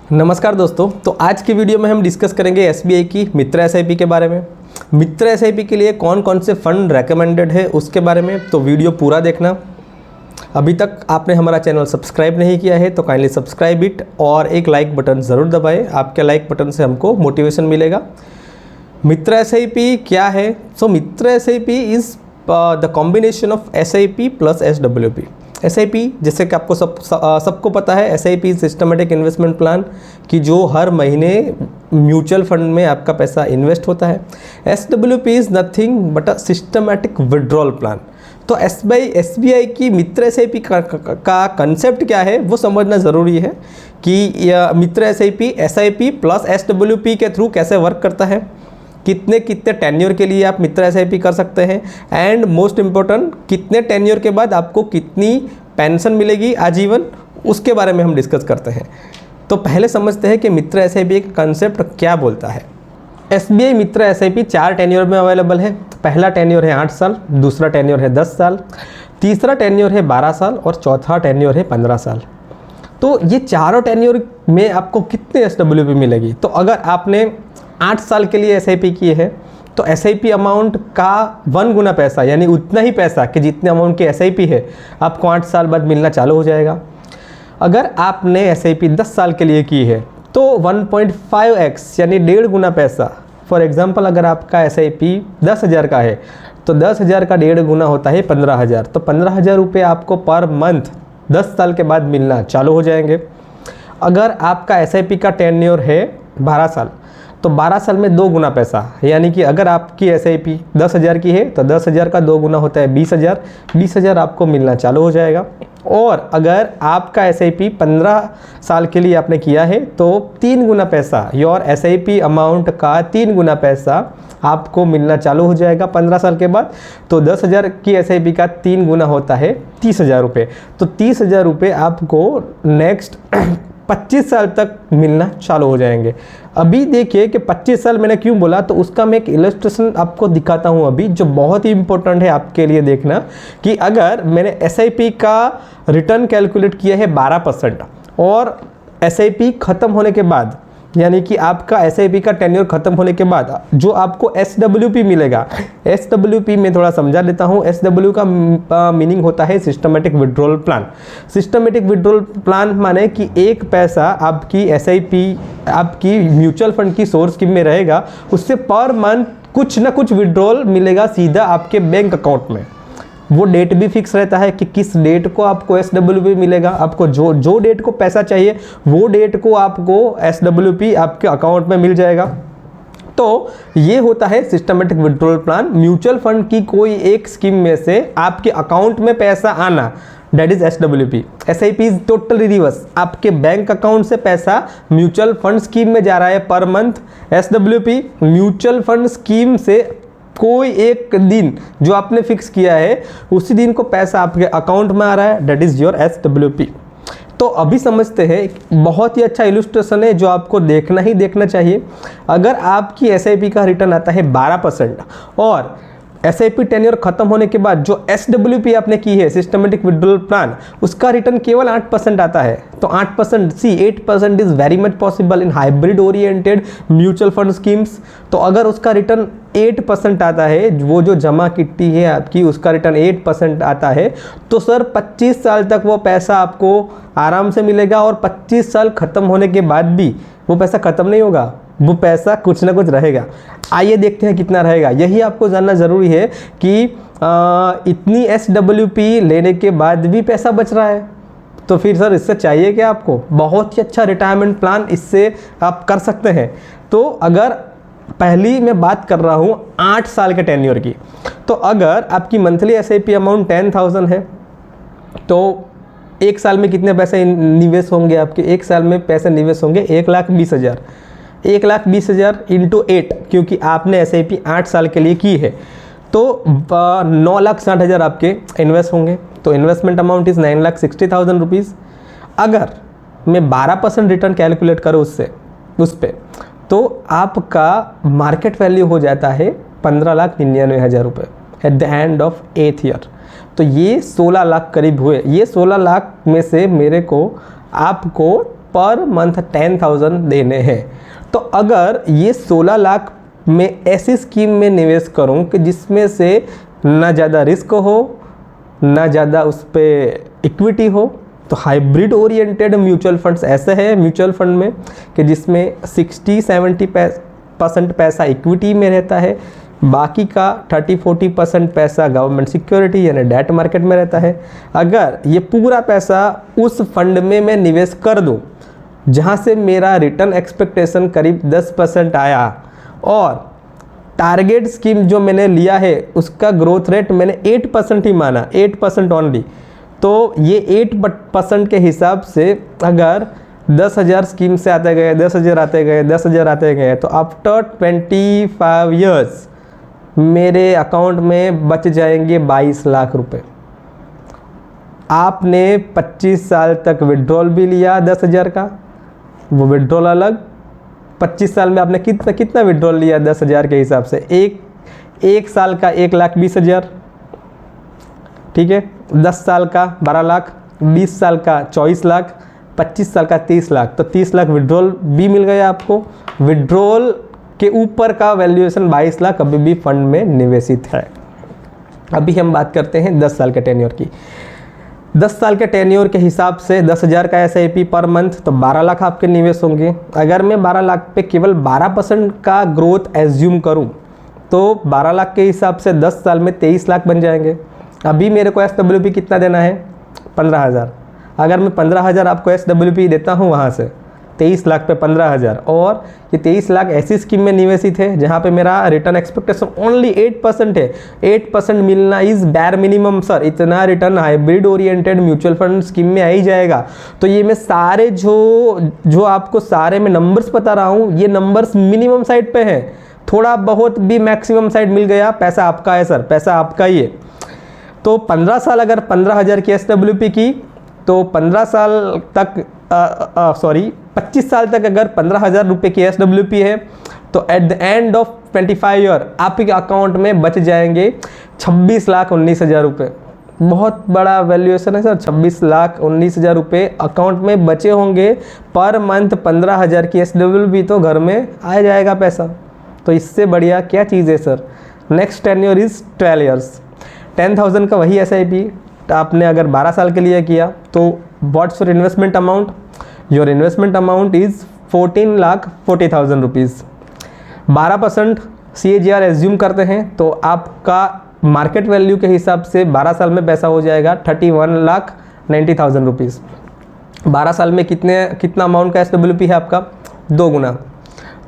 नमस्कार दोस्तों। तो आज की वीडियो में हम डिस्कस करेंगे एसबीआई की मित्र एसआईपी के बारे में। मित्र एसआईपी के लिए कौन कौन से फंड रेकमेंडेड है उसके बारे में, तो वीडियो पूरा देखना। अभी तक आपने हमारा चैनल सब्सक्राइब नहीं किया है तो काइंडली सब्सक्राइब इट और एक लाइक बटन ज़रूर दबाएं। आपके लाइक बटन से हमको मोटिवेशन मिलेगा। मित्र एसआईपी क्या है? सो मित्र SIP is the combination of SIP plus SWP. SIP जैसे कि आपको सबको पता है, एसआईपी सिस्टमेटिक इन्वेस्टमेंट प्लान की जो हर महीने म्यूचुअल फंड में आपका पैसा इन्वेस्ट होता है। SWP is nothing but a systematic withdrawal plan. तो एसबीआई की मित्र एसआईपी का कंसेप्ट क्या है वो समझना ज़रूरी है कि मित्र एसआईपी प्लस एसडब्ल्यूपी के थ्रू कैसे वर्क करता है, कितने टेन्योर के लिए आप मित्र एसआईपी कर सकते हैं, एंड मोस्ट इम्पोर्टेंट कितने टेन्योर के बाद आपको कितनी पेंशन मिलेगी आजीवन, उसके बारे में हम डिस्कस करते हैं। तो पहले समझते हैं कि मित्र एसआईपी का कंसेप्ट क्या बोलता है। एसबीआई मित्र एसआईपी 4 टेन्योर में अवेलेबल है। पहला टेन्योर है 8 साल, दूसरा टेन्योर है 10 साल, तीसरा टेन्योर है 12 साल और चौथा टेन्योर है 15 साल। तो ये चारों टेन्योर में आपको कितने एसडब्ल्यूपी मिलेगी? तो अगर आपने 8 साल के लिए एसआईपी की है तो एसआईपी अमाउंट का 1 गुना पैसा, यानी उतना ही पैसा कि जितने अमाउंट की एसआईपी है आपको 8 साल बाद मिलना चालू हो जाएगा। अगर आपने एसआईपी 10 साल के लिए की है तो 1.5x यानी 1.5 गुना पैसा। फॉर एग्जांपल अगर आपका एसआईपी 10,000 का है तो 10,000 का 1.5 गुना होता है 15,000। तो 15,000 रुपये आपको पर मंथ 10 साल के बाद मिलना चालू हो जाएंगे। अगर आपका एसआईपी का टेन्योर है 12 साल तो 12 साल में 2 गुना पैसा, यानी कि अगर आपकी एसआईपी 10,000 की है तो 10,000 का 2 गुना होता है 20,000। 20,000 आपको मिलना चालू हो जाएगा। और अगर आपका एसआईपी 15 साल के लिए आपने किया है तो 3 गुना पैसा, योर एसआईपी अमाउंट का 3 गुना पैसा आपको मिलना चालू हो जाएगा 15 साल के बाद। तो 10,000 की एसआईपी का 3 गुना होता है 30,000 रुपये। तो 30,000 रुपये आपको नेक्स्ट 25 साल तक मिलना चालू हो जाएंगे। अभी देखिए कि 25 साल मैंने क्यों बोला, तो उसका मैं एक इलस्ट्रेशन आपको दिखाता हूं अभी, जो बहुत ही इंपॉर्टेंट है आपके लिए देखना। कि अगर मैंने एसआईपी का रिटर्न कैलकुलेट किया है 12% और एसआईपी ख़त्म होने के बाद, यानी कि आपका एसआईपी का टेन्योर खत्म होने के बाद जो आपको एसडब्ल्यूपी मिलेगा, एसडब्ल्यूपी में थोड़ा समझा देता हूँ। एसडब्ल्यू का मीनिंग होता है systematic withdrawal plan. Systematic withdrawal plan माने कि एक पैसा आपकी एसआईपी आपकी म्यूचुअल फंड की सोर्स स्कीम में रहेगा, उससे पर मंथ कुछ ना कुछ विड्रॉल मिलेगा सीधा आपके बैंक अकाउंट में। वो डेट भी फिक्स रहता है कि किस डेट को आपको एसडब्ल्यूपी मिलेगा। आपको जो डेट को पैसा चाहिए वो डेट को आपको एसडब्ल्यूपी आपके अकाउंट में मिल जाएगा। तो ये होता है systematic withdrawal plan. Mutual fund की कोई एक स्कीम में से आपके अकाउंट में पैसा आना, that is SWP. SIP is totally reverse, आपके बैंक अकाउंट से पैसा म्यूचुअल फंड स्कीम में जा रहा है per month. SWP mutual fund scheme से कोई एक दिन जो आपने फिक्स किया है उसी दिन को पैसा आपके अकाउंट में आ रहा है, दैट इज योर एसडब्ल्यूपी। तो अभी समझते हैं, बहुत ही अच्छा इलस्ट्रेशन है जो आपको देखना ही देखना चाहिए। अगर आपकी एसआईपी का रिटर्न आता है 12% और एसआईपी टेन्योर खत्म होने के बाद जो एसडब्ल्यूपी आपने की है सिस्टमेटिक विड्रॉल प्लान, उसका रिटर्न केवल 8% आता है। तो 8% सी 8% is very much possible in hybrid oriented mutual fund schemes. तो अगर उसका रिटर्न 8% आता है, वो जो जमा किट्टी है आपकी उसका रिटर्न 8% आता है, तो सर 25 साल तक वो पैसा आपको आराम से मिलेगा। और 25 साल खत्म होने के बाद भी वो पैसा खत्म नहीं होगा, वो पैसा कुछ ना कुछ रहेगा। आइए देखते हैं कितना रहेगा। यही आपको जानना ज़रूरी है कि इतनी एसडब्ल्यूपी लेने के बाद भी पैसा बच रहा है, तो फिर सर इससे चाहिए क्या आपको? बहुत ही अच्छा रिटायरमेंट प्लान इससे आप कर सकते हैं। तो अगर पहली मैं बात कर रहा हूँ 8 साल के टेन्योर की, तो अगर आपकी मंथली एसआईपी अमाउंट 10,000 है तो एक साल में कितने पैसे निवेश होंगे आपके? एक साल में पैसे निवेश होंगे 1,20,000। 1,20,000 इंटू 8, क्योंकि आपने एसआईपी 8 साल के लिए की है, तो 9,60,000 आपके इन्वेस्ट होंगे। तो इन्वेस्टमेंट अमाउंट इज़ 9,60,000 रुपीज़। अगर मैं 12% रिटर्न कैलकुलेट करूँ उस पर, तो आपका मार्केट वैल्यू हो जाता है 15,99,000 रुपये at the end of 8th year. तो ये 16 लाख करीब हुए। ये 16 लाख में से मेरे को आपको पर मंथ 10,000 देने हैं। तो अगर ये 16 लाख में ऐसी स्कीम में निवेश करूं कि जिसमें से ना ज़्यादा रिस्क हो, ना ज़्यादा उस पर इक्विटी हो, तो हाइब्रिड ओरिएंटेड म्यूचुअल फंड्स ऐसे हैं म्यूचुअल फंड में कि जिसमें 60-70% पैसा इक्विटी में रहता है, बाकी का 30-40% पैसा गवर्नमेंट सिक्योरिटी यानी डेट मार्केट में रहता है। अगर ये पूरा पैसा उस फंड में मैं निवेश कर दूं जहां से मेरा रिटर्न एक्सपेक्टेशन करीब 10% आया और टारगेट स्कीम जो मैंने लिया है उसका ग्रोथ रेट मैंने 8% ही माना, 8% ओनली, तो ये 8% के हिसाब से अगर 10,000 स्कीम से आते गए, 10,000 आते गए, 10,000 आते गए, तो आफ्टर 25 ईयर्स मेरे अकाउंट में बच जाएंगे 22 लाख रुपए। आपने 25 साल तक विड्रॉल भी लिया 10,000 का, वो विड्रॉल अलग। 25 साल में आपने कितना विड्रॉल लिया 10,000 के हिसाब से, एक साल का 1,20,000, ठीक है, 10 साल का 12 लाख, 20 साल का 24 लाख, 25 साल का 30 लाख, तो 30 लाख विड्रॉल भी मिल गया आपको। विड्रॉल के ऊपर का वैल्यूएशन 22 लाख अभी भी फंड में निवेशित है। अभी हम बात करते हैं 10 साल के टेन्योर की। 10 साल के टेन्योर के हिसाब से 10,000 का SIP पर मंथ, तो 12 लाख आपके निवेश होंगे। अगर मैं 12 लाख पे केवल 12% का ग्रोथ एज्यूम करूं तो 12 लाख के हिसाब से 10 साल में 23 लाख बन जाएंगे। अभी मेरे को SWP कितना देना है, 15,000। अगर मैं 15,000 आपको SWP देता हूँ वहाँ से 23 लाख पे 15,000, और ये 23 लाख ऐसी स्कीम में निवेशित है जहाँ पे मेरा रिटर्न एक्सपेक्टेशन ओनली 8% है। 8% मिलना इज़ बैर मिनिमम सर, इतना return hybrid oriented mutual fund scheme में आ ही जाएगा। तो ये मैं सारे जो आपको सारे मैं नंबर्स बता रहा हूँ, ये नंबर्स मिनिमम साइड पे है, थोड़ा बहुत भी मैक्सिमम साइड मिल गया पैसा आपका है सर, पैसा आपका ही है। तो 15 साल अगर 15,000 की SWP की, तो 15 साल तक 25 साल तक अगर 15,000 रुपये की SWP है, तो at the end of 25 year आपके अकाउंट में बच जाएंगे 26,19,000 रुपये। बहुत बड़ा वैल्यूएशन है सर, 26,19,000 रुपये अकाउंट में बचे होंगे पर मंथ। 15,000 की SWP तो घर में आ जाएगा पैसा, तो इससे बढ़िया क्या चीज़ है sir. Next tenure is 12 years. 10,000 का वही SIP आपने अगर 12 साल के लिए किया, तो what's your investment amount, your investment amount is 14,40,000 rupees. 12% CAGR assume करते हैं तो आपका मार्केट वैल्यू के हिसाब से 12 साल में पैसा हो जाएगा 31,90,000 रुपीज़। 12 साल में कितना अमाउंट का SWP है आपका, 2 गुना।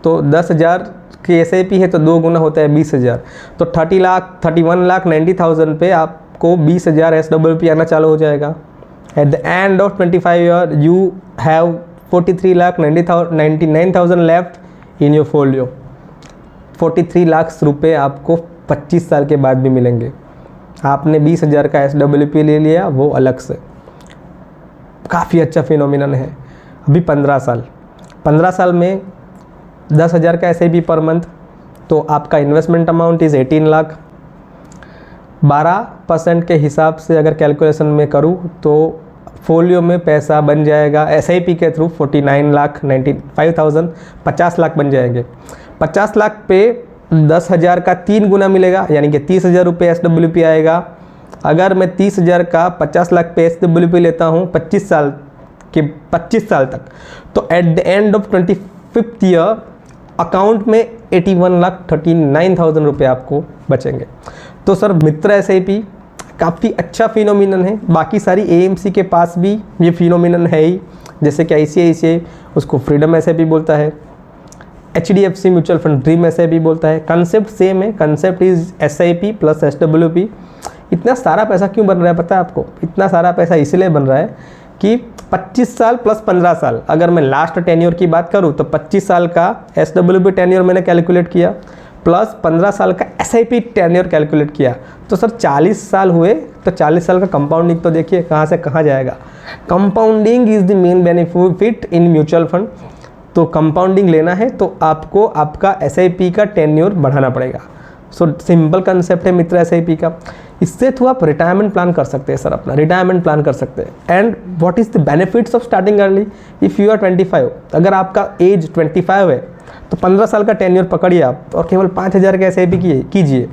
तो 10,000 की SIP है तो 2 गुना होता है 20,000। तो 31,90,000 पे आपको 20,000 SWP आना चालू हो जाएगा। At the end of 25 year you have 43,99,000 left in your folio. 43 lakh रुपए आपको 25 साल के बाद भी मिलेंगे। आपने 20,000 का SWP ले लिया, वो अलग से काफ़ी अच्छा फिनोमिनन है। अभी 15 साल में 10,000 का SIP पर मंथ, तो आपका इन्वेस्टमेंट अमाउंट इज़ 18 लाख। 12% के हिसाब से अगर कैलकुलेशन में करूँ तो फोलियो में पैसा बन जाएगा SIP के थ्रू 49,95,000, 50 लाख बन जाएंगे। 50 लाख पे 10,000 का 3 गुना मिलेगा, यानी कि 30,000 रुपये SWP आएगा। अगर मैं 30,000 का 50 लाख पे SWP लेता हूँ 25 साल तक, तो at the end of 25th year account में 81,39,000 रुपये आपको बचेंगे। तो सर मित्र SIP काफ़ी अच्छा फिनोमिनन है। बाकी सारी AMC के पास भी ये फिनोमिनन है ही, जैसे कि ICICI उसको फ्रीडम SIP बोलता है, HDFC mutual fund dream SIP बोलता है। कंसेप्ट सेम है, concept is SIP plus SWP। इतना सारा पैसा क्यों बन रहा है पता है आपको? इतना सारा पैसा इसलिए बन रहा है कि 25 साल प्लस 15 साल, अगर मैं लास्ट टेन्योर की बात करूं तो 25 साल का SWP टेन्योर मैंने कैलकुलेट किया प्लस 15 साल का SIP टेन्योर कैलकुलेट किया, तो सर 40 साल हुए। तो 40 साल का कंपाउंडिंग तो देखिए कहाँ से कहाँ जाएगा। Compounding is the main benefit in mutual fund. तो कंपाउंडिंग लेना है तो आपको आपका SIP का टेन्योर बढ़ाना पड़ेगा। सो सिंपल कंसेप्ट है मित्र SIP का। इससे थ्रू आप रिटायरमेंट प्लान कर सकते हैं सर, अपना रिटायरमेंट प्लान कर सकते हैं। And what is the benefits of starting early? If you are 25, अगर आपका एज 25 है तो 15 साल का टेन्योर पकड़िए आप और केवल 5,000 के SIP कीजिए।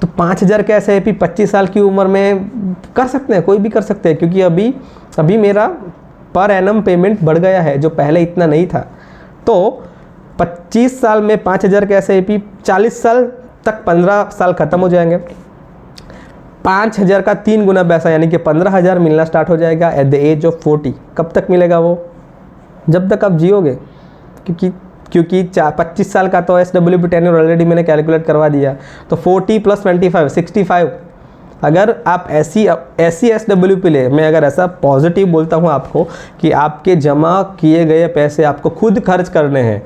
तो 5,000 के SIP 25 साल की उम्र में कर सकते हैं, कोई भी कर सकते हैं, क्योंकि अभी मेरा पर एनम पेमेंट बढ़ गया है जो पहले इतना नहीं था। तो 25 साल में 5,000 के SIP, 40 साल तक 15 साल ख़त्म हो जाएंगे। 5,000 का 3 गुना पैसा यानी कि 15,000 मिलना स्टार्ट हो जाएगा एट द एज ऑफ 40। कब तक मिलेगा वो? जब तक आप जियोगे, क्योंकि 25 साल का तो SWP टेन्योर ऑलरेडी मैंने कैलकुलेट करवा दिया। तो 40 + 25 65। अगर आप ऐसी SWP ले, मैं अगर ऐसा पॉजिटिव बोलता हूँ आपको कि आपके जमा किए गए पैसे आपको खुद खर्च करने हैं,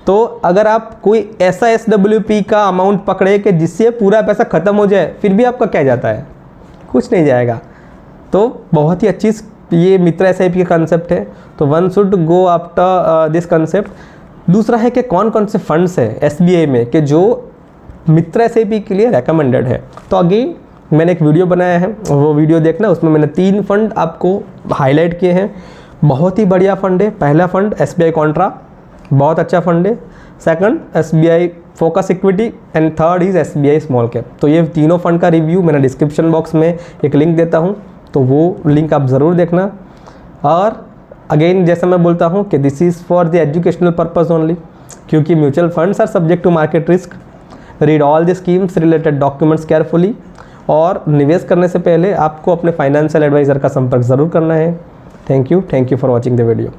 तो अगर आप कोई ऐसा SWP का अमाउंट पकड़े कि जिससे पूरा पैसा ख़त्म हो जाए, फिर भी आपका क्या जाता है? कुछ नहीं जाएगा। तो बहुत ही अच्छी ये मित्र SIP का कंसेप्ट है। तो one should go after this concept. दूसरा है कि कौन कौन से फंड्स है SBI में कि जो मित्र SIP के लिए रेकमेंडेड है। तो अगेन मैंने एक वीडियो बनाया है, वो वीडियो देखना, उसमें मैंने 3 फंड आपको हाईलाइट किए हैं। बहुत ही बढ़िया फंड है। पहला फंड SBI कॉन्ट्रा, बहुत अच्छा फंड है। Second SBI focus equity and third is SBI small cap. तो ये तीनों फंड का रिव्यू मैंने डिस्क्रिप्शन बॉक्स में एक लिंक देता हूँ, तो वो लिंक आप ज़रूर देखना। और अगेन जैसा मैं बोलता हूँ कि this is for the educational purpose only, क्योंकि mutual funds are subject to market risk. Read all the schemes related documents carefully, और निवेश करने से पहले आपको अपने फाइनेंशियल एडवाइज़र का संपर्क ज़रूर करना है। Thank you for watching the video.